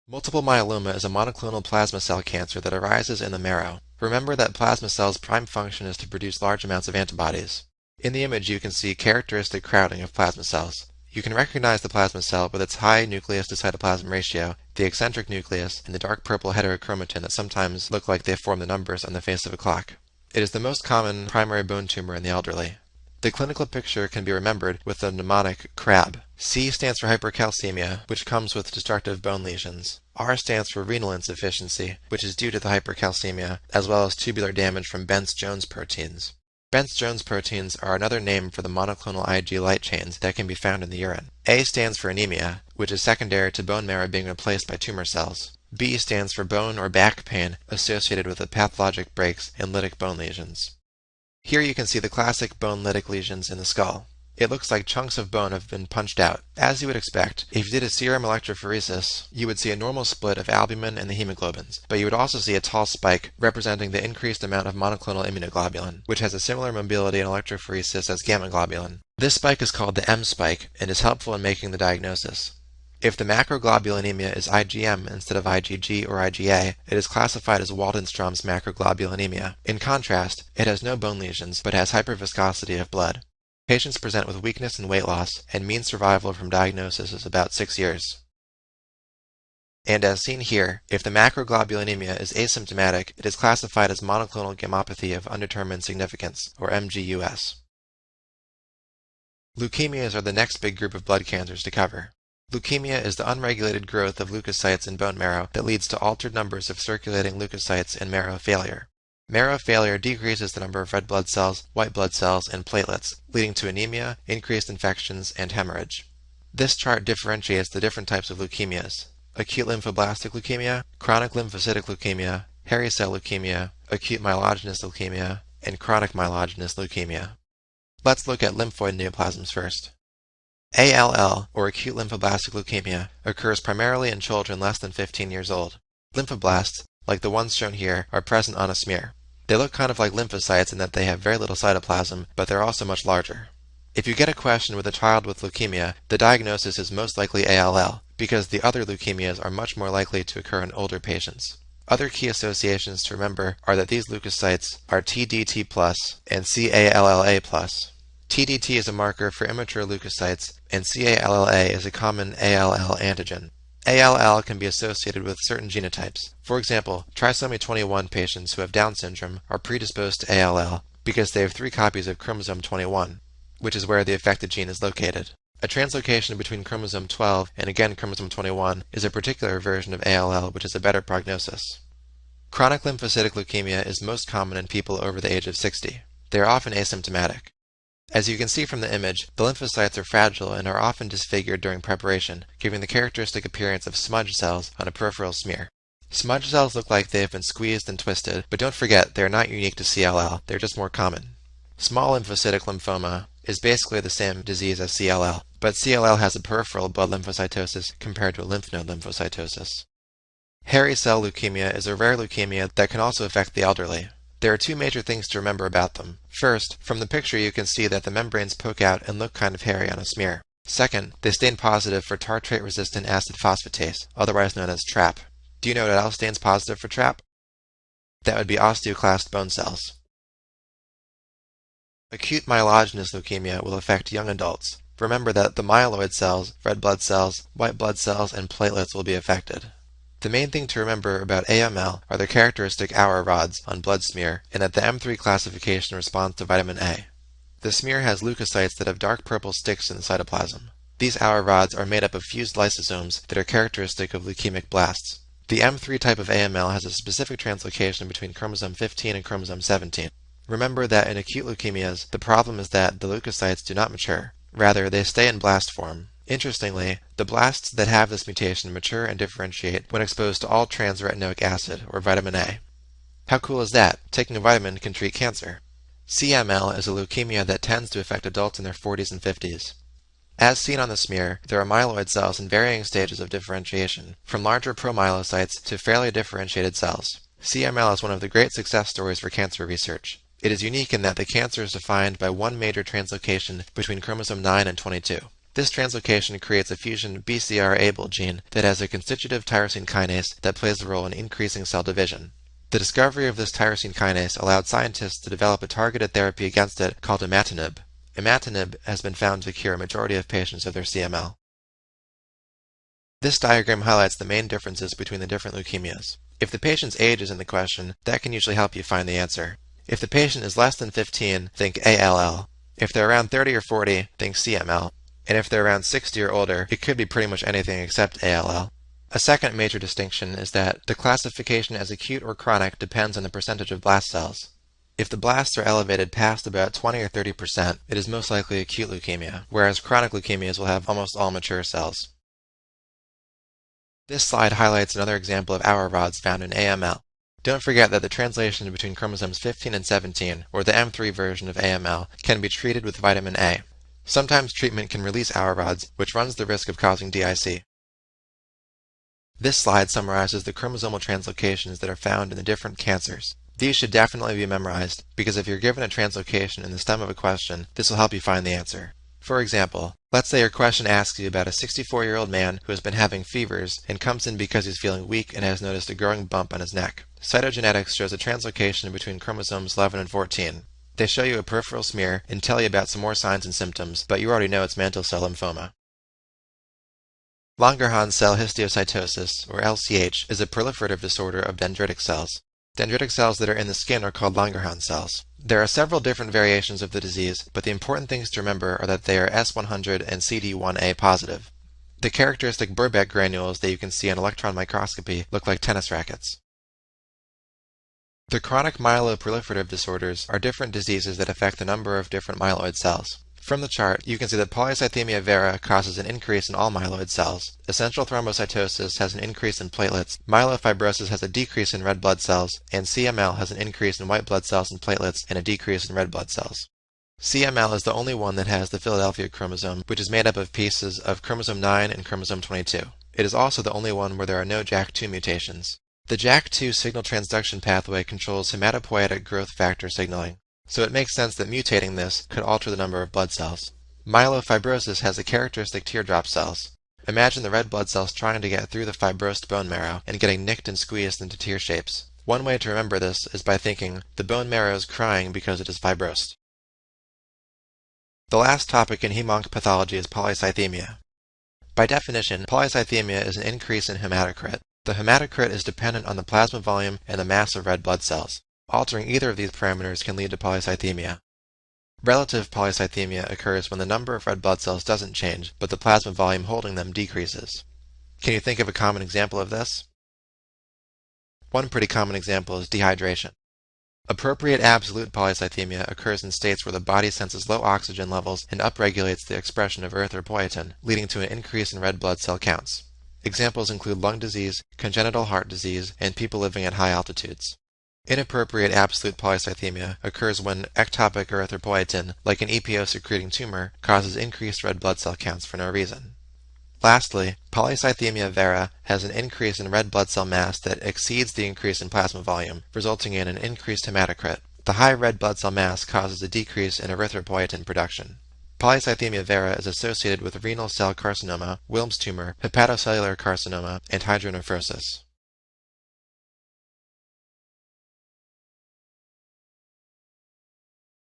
Multiple myeloma is a monoclonal plasma cell cancer that arises in the marrow. Remember that plasma cells' prime function is to produce large amounts of antibodies. In the image you can see characteristic crowding of plasma cells. You can recognize the plasma cell with its high nucleus to cytoplasm ratio, the eccentric nucleus, and the dark purple heterochromatin that sometimes look like they form the numbers on the face of a clock. It is the most common primary bone tumor in the elderly. The clinical picture can be remembered with the mnemonic CRAB. C stands for hypercalcemia, which comes with destructive bone lesions. R stands for renal insufficiency, which is due to the hypercalcemia, as well as tubular damage from Bence-Jones proteins. Bence-Jones proteins are another name for the monoclonal Ig light chains that can be found in the urine. A stands for anemia, which is secondary to bone marrow being replaced by tumor cells. B stands for bone or back pain associated with the pathologic breaks in lytic bone lesions. Here you can see the classic bone lytic lesions in the skull. It looks like chunks of bone have been punched out. As you would expect, if you did a serum electrophoresis, you would see a normal split of albumin and the hemoglobins, but you would also see a tall spike representing the increased amount of monoclonal immunoglobulin, which has a similar mobility in electrophoresis as gamma globulin. This spike is called the M spike and is helpful in making the diagnosis. If the macroglobulinemia is IgM instead of IgG or IgA, it is classified as Waldenstrom's macroglobulinemia. In contrast, it has no bone lesions but has hyperviscosity of blood. Patients present with weakness and weight loss, and mean survival from diagnosis is about 6 years. And as seen here, if the macroglobulinemia is asymptomatic, it is classified as monoclonal gammopathy of undetermined significance, or MGUS. Leukemias are the next big group of blood cancers to cover. Leukemia is the unregulated growth of leukocytes in bone marrow that leads to altered numbers of circulating leukocytes and marrow failure. Marrow failure decreases the number of red blood cells, white blood cells, and platelets, leading to anemia, increased infections, and hemorrhage. This chart differentiates the different types of leukemias: acute lymphoblastic leukemia, chronic lymphocytic leukemia, hairy cell leukemia, acute myelogenous leukemia, and chronic myelogenous leukemia. Let's look at lymphoid neoplasms first. ALL, or acute lymphoblastic leukemia, occurs primarily in children less than 15 years old. Lymphoblasts, like the ones shown here, are present on a smear. They look kind of like lymphocytes in that they have very little cytoplasm, but they're also much larger. If you get a question with a child with leukemia, the diagnosis is most likely ALL, because the other leukemias are much more likely to occur in older patients. Other key associations to remember are that these leukocytes are TDT+ and CALLA+. TDT is a marker for immature leukocytes, and CALLA is a common ALL antigen. ALL can be associated with certain genotypes. For example, trisomy 21 patients who have Down syndrome are predisposed to ALL because they have 3 copies of chromosome 21, which is where the affected gene is located. A translocation between chromosome 12 and again chromosome 21 is a particular version of ALL which has a better prognosis. Chronic lymphocytic leukemia is most common in people over the age of 60. They are often asymptomatic. As you can see from the image, the lymphocytes are fragile and are often disfigured during preparation, giving the characteristic appearance of smudge cells on a peripheral smear. Smudge cells look like they have been squeezed and twisted, but don't forget they are not unique to CLL, they're just more common. Small lymphocytic lymphoma is basically the same disease as CLL, but CLL has a peripheral blood lymphocytosis compared to a lymph node lymphocytosis. Hairy cell leukemia is a rare leukemia that can also affect the elderly. There are 2 major things to remember about them. First, from the picture you can see that the membranes poke out and look kind of hairy on a smear. Second, they stain positive for tartrate-resistant acid phosphatase, otherwise known as TRAP. Do you know what else stains positive for TRAP? That would be osteoclast bone cells. Acute myelogenous leukemia will affect young adults. Remember that the myeloid cells, red blood cells, white blood cells, and platelets will be affected. The main thing to remember about AML are the characteristic Auer rods on blood smear, and that the M3 classification responds to vitamin A. The smear has leukocytes that have dark purple sticks in the cytoplasm. These Auer rods are made up of fused lysosomes that are characteristic of leukemic blasts. The M3 type of AML has a specific translocation between chromosome 15 and chromosome 17. Remember that in acute leukemias, the problem is that the leukocytes do not mature. Rather, they stay in blast form. Interestingly, the blasts that have this mutation mature and differentiate when exposed to all trans-retinoic acid, or vitamin A. How cool is that? Taking a vitamin can treat cancer. CML is a leukemia that tends to affect adults in their 40s and 50s. As seen on the smear, there are myeloid cells in varying stages of differentiation, from larger promyelocytes to fairly differentiated cells. CML is one of the great success stories for cancer research. It is unique in that the cancer is defined by one major translocation between chromosome 9 and 22. This translocation creates a fusion BCR-ABL gene that has a constitutive tyrosine kinase that plays a role in increasing cell division. The discovery of this tyrosine kinase allowed scientists to develop a targeted therapy against it called imatinib. Imatinib has been found to cure a majority of patients of their CML. This diagram highlights the main differences between the different leukemias. If the patient's age is in the question, that can usually help you find the answer. If the patient is less than 15, think ALL. If they're around 30 or 40, think CML. And if they're around 60 or older, it could be pretty much anything except ALL. A second major distinction is that the classification as acute or chronic depends on the percentage of blast cells. If the blasts are elevated past about 20 or 30%, it is most likely acute leukemia, whereas chronic leukemias will have almost all mature cells. This slide highlights another example of Auer rods found in AML. Don't forget that the translation between chromosomes 15 and 17, or the M3 version of AML, can be treated with vitamin A. Sometimes treatment can release Auer rods, which runs the risk of causing DIC. This slide summarizes the chromosomal translocations that are found in the different cancers. These should definitely be memorized, because if you're given a translocation in the stem of a question, this will help you find the answer. For example, let's say your question asks you about a 64-year-old man who has been having fevers and comes in because he's feeling weak and has noticed a growing bump on his neck. Cytogenetics shows a translocation between chromosomes 11 and 14. They show you a peripheral smear and tell you about some more signs and symptoms, but you already know it's mantle cell lymphoma. Langerhans cell histiocytosis, or LCH, is a proliferative disorder of dendritic cells. Dendritic cells that are in the skin are called Langerhans cells. There are several different variations of the disease, but the important things to remember are that they are S100 and CD1A positive. The characteristic Burbeck granules that you can see on electron microscopy look like tennis rackets. The chronic myeloproliferative disorders are different diseases that affect a number of different myeloid cells. From the chart, you can see that polycythemia vera causes an increase in all myeloid cells, essential thrombocytosis has an increase in platelets, myelofibrosis has a decrease in red blood cells, and CML has an increase in white blood cells and platelets and a decrease in red blood cells. CML is the only one that has the Philadelphia chromosome, which is made up of pieces of chromosome 9 and chromosome 22. It is also the only one where there are no JAK2 mutations. The JAK2 signal transduction pathway controls hematopoietic growth factor signaling, so it makes sense that mutating this could alter the number of blood cells. Myelofibrosis has the characteristic teardrop cells. Imagine the red blood cells trying to get through the fibrosed bone marrow and getting nicked and squeezed into tear shapes. One way to remember this is by thinking, the bone marrow is crying because it is fibrosed. The last topic in hem/onc pathology is polycythemia. By definition, polycythemia is an increase in hematocrit. The hematocrit is dependent on the plasma volume and the mass of red blood cells. Altering either of these parameters can lead to polycythemia. Relative polycythemia occurs when the number of red blood cells doesn't change, but the plasma volume holding them decreases. Can you think of a common example of this? One pretty common example is dehydration. Appropriate absolute polycythemia occurs in states where the body senses low oxygen levels and upregulates the expression of erythropoietin, leading to an increase in red blood cell counts. Examples include lung disease, congenital heart disease, and people living at high altitudes. Inappropriate absolute polycythemia occurs when ectopic erythropoietin, like an EPO-secreting tumor, causes increased red blood cell counts for no reason. Lastly, polycythemia vera has an increase in red blood cell mass that exceeds the increase in plasma volume, resulting in an increased hematocrit. The high red blood cell mass causes a decrease in erythropoietin production. Polycythemia vera is associated with renal cell carcinoma, Wilms tumor, hepatocellular carcinoma, and hydronephrosis.